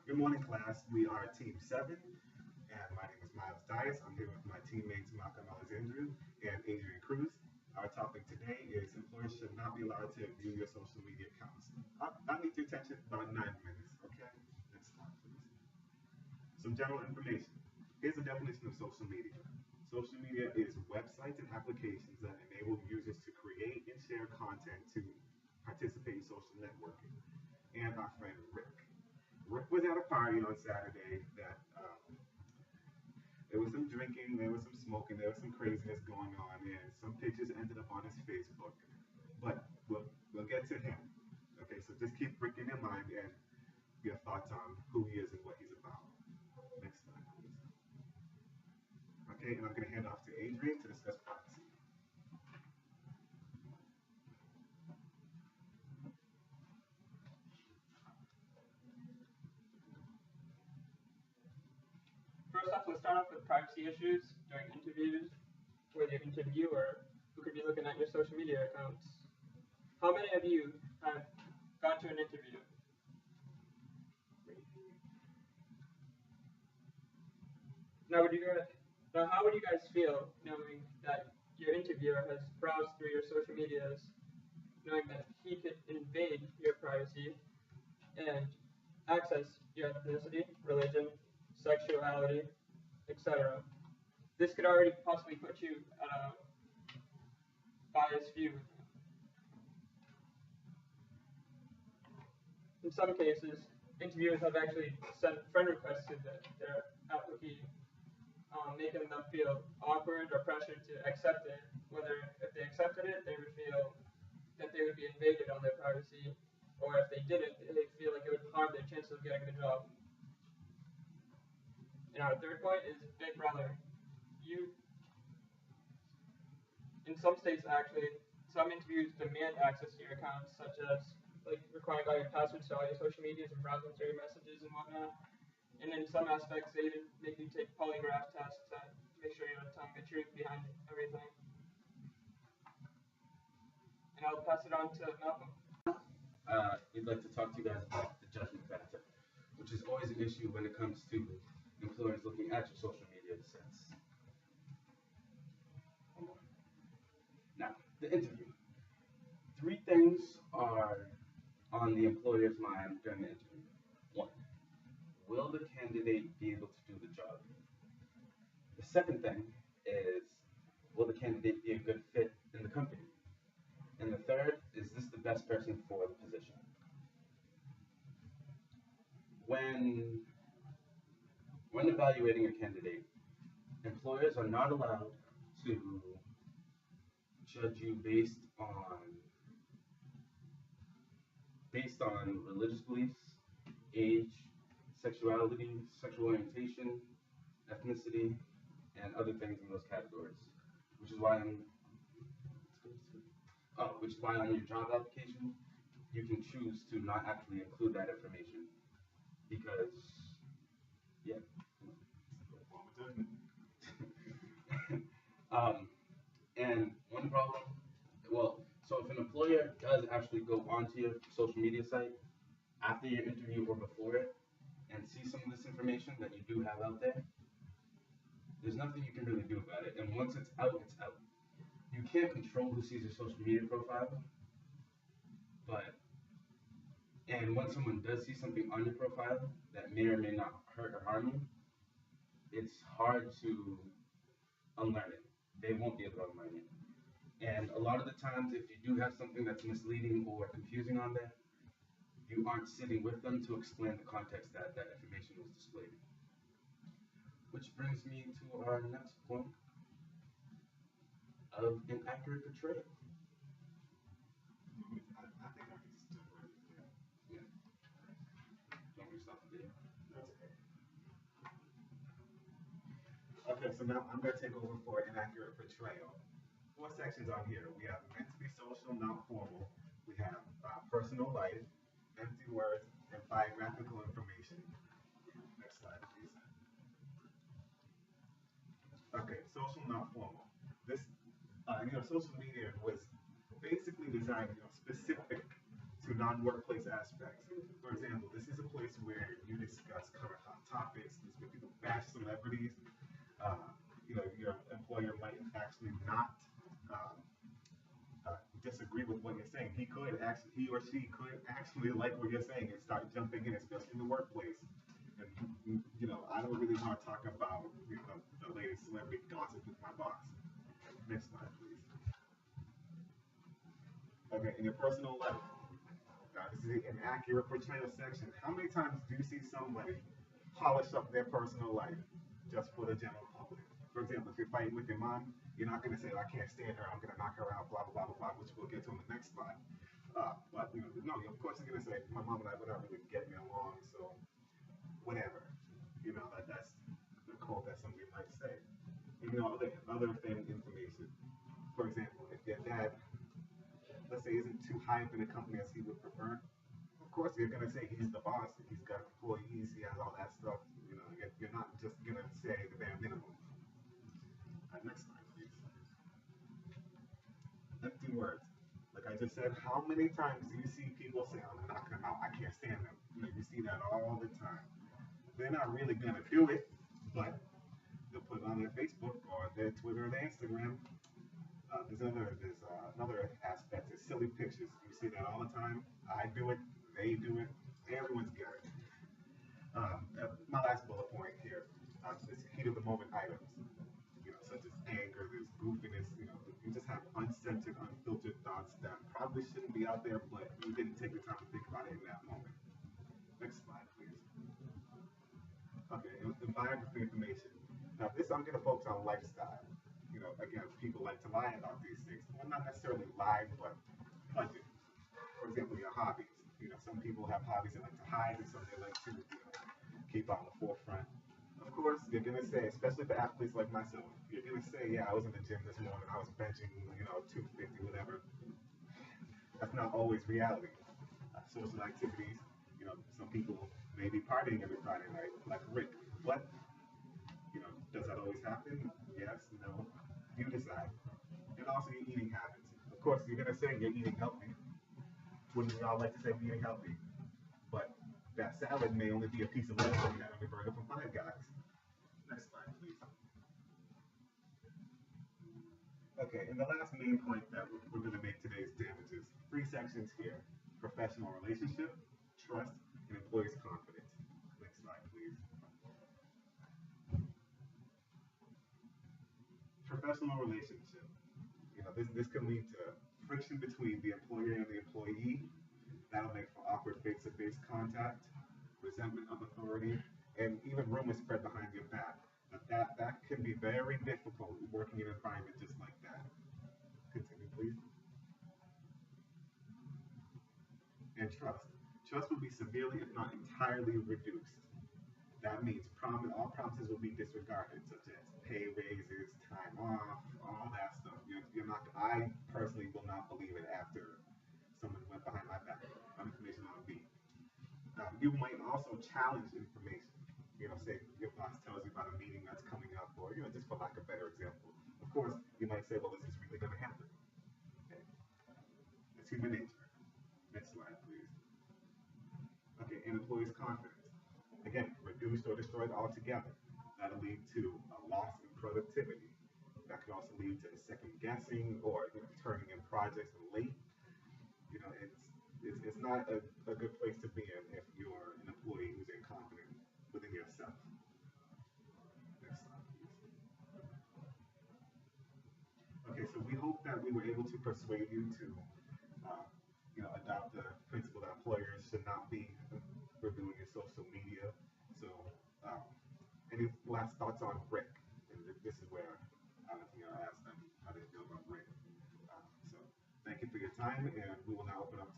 Good morning, class. We are Team 7, and my name is Miles Dias. I'm here with my teammates Malcolm Alexandru and Adrian Cruz. Our topic today is employers should not be allowed to view your social media accounts. I'll need your attention about 9 minutes, okay? Next slide, please. Some general information. Here's a definition of social media. Social media is websites and applications that enable users to create and share content to participate in social networking. And our friend Rick. Rick was at a party on Saturday that there was some drinking, there was some smoking, there was some craziness going on, and some pictures ended up on his Facebook. But we'll get to him. Okay, so just keep Rick in your mind and your thoughts on who he is and what he's about. Next slide, please. Okay, and I'm going to hand off to Adrian to discuss privacy. First off, let's start off with privacy issues during interviews with your interviewer who could be looking at your social media accounts. How many of you have gone to an interview? Now, how would you guys feel knowing that your interviewer has browsed through your social medias, knowing that he could invade your privacy and access your ethnicity, religion, sexuality, etc. This could already possibly put you at a biased view. In some cases, interviewers have actually sent friend requests to their applicant, making them feel awkward or pressured to accept it. Whether if they accepted it, they would feel that they would be invaded on their privacy, or if they didn't, they feel like it would harm their chances of getting the job. And our third point is Big Brother. In some states actually, some interviews demand access to your accounts, such as like requiring all your passwords to all your social medias and browsing through your messages and whatnot. And in some aspects, they even make you take polygraph tests to make sure you're telling the truth behind everything. And I'll pass it on to Malcolm. We'd like to talk to you guys about the judgment factor, which is always an issue when it comes to employers looking at your social media sets. Now, the interview. 3 things are on the employer's mind during the interview. 1, will the candidate be able to do the job? The second thing is, will the candidate be a good fit in the company? And the third, is this the best person for the position? When evaluating a candidate, employers are not allowed to judge you based on religious beliefs, age, sexuality, sexual orientation, ethnicity, and other things in those categories. Which is why on your job application, you can choose to not actually include that information. Because, yeah. And one problem, so if an employer does actually go onto your social media site after your interview or before it and see some of this information that you do have out there, there's nothing you can really do about it. And once it's out, it's out. You can't control who sees your social media profile, and when someone does see something on your profile that may or may not hurt or harm you, it's hard to unlearn it. They won't be able to unlearn it. And a lot of the times, if you do have something that's misleading or confusing on there, you aren't sitting with them to explain the context that that information was displayed. Which brings me to our next point of inaccurate portrayal. I think I can still right there. Yeah. Don't we stop the video? That's okay. Okay, so now I'm going to take over for inaccurate portrayal. 4 sections on here. We have meant to be social, not formal. We have personal life, empty words, and biographical information. Next slide, please. Okay, social, not formal. This, social media was basically designed, specific to to non-workplace aspects. For example, this is a place where you discuss current hot topics. This is where people bash celebrities. Your employer might actually not um, disagree with what you're saying. He or she could actually like what you're saying and start jumping in, especially in the workplace. And I don't really want to talk about the latest celebrity gossip with my boss. Next slide, please. Okay, in your personal life. Now, this is an accurate portrayal section. How many times do you see somebody polish up their personal life just for the general public? For example, if you're fighting with your mom, you're not going to say, I can't stand her, I'm going to knock her out, blah, blah, blah, blah, which we'll get to in the next slide. But no, of course you're going to say, my mom and I would not really get me along, so whatever. That's the quote that somebody might say. Other thing information. For example, if your dad, let's say, isn't too high up in the company as he would prefer, of course you're going to say he's the boss, he's got employees, he has all that stuff. You're not just going to say the bare minimum. Next slide, please. Empty words. Like I just said, how many times do you see people say, I'm knocking them out, I can't stand them? You see that all the time. They're not really going to do it, but they'll put it on their Facebook or their Twitter or their Instagram. There's another aspect is silly pictures. You see that all the time. I do it, they do it, everyone's got it. My last bullet point here is heat of the moment items. Such as anger, there's goofiness, you just have uncensored, unfiltered thoughts that probably shouldn't be out there, but you didn't take the time to think about it in that moment. Next slide, please. Okay, and biography information. Now, this I'm going to focus on lifestyle. Again, people like to lie about these things. Well, not necessarily lie, but budget. For example, your hobbies. Some people have hobbies they like to hide, and some they like to keep on the forefront. Of course, you're going to say, especially for athletes like myself, you're going to say, yeah, I was in the gym this morning, I was benching, 250, whatever. That's not always reality. Social activities, some people may be partying every Friday night, like Rick. But, does that always happen? Yes, no. You decide. And also your eating habits. Of course, you're going to say you're eating healthy. Wouldn't we all like to say we're eating healthy? But that salad may only be a piece of lettuce you had on your burger from Five Guys. Next slide, please. Okay, and the last main point that we're going to make today is damages. 3 sections here: professional relationship, trust, and employee's confidence. Next slide, please. Professional relationship. This can lead to friction between the employer and the employee. That'll make for awkward face-to-face contact, resentment of authority, and even rumors spread behind your back. That can be very difficult working in an environment just like that. Continue, please. And trust. Trust will be severely, if not entirely, reduced. That means all promises will be disregarded, such as pay raises, time off, all that stuff. I personally will not believe it after someone went behind my back on information on me. You might also challenge information. Say your boss tells you about a meeting that's coming up, or just for lack of a better example. Of course, you might say, well, is this really going to happen? Okay. That's human nature. Next slide, please. Okay, and employees' confidence. Again, reduced or destroyed altogether. That'll lead to a loss in productivity. That could also lead to second guessing or turning in projects late. It's not a good place to be in if you're an employee who's incompetent within yourself. Next slide, please. Okay, so we hope that we were able to persuade you to, adopt the principle that employers should not be reviewing your social media. So, any last thoughts on Rick? And this is where I asked them how they feel about Rick. So, thank you for your time, and we will now open up to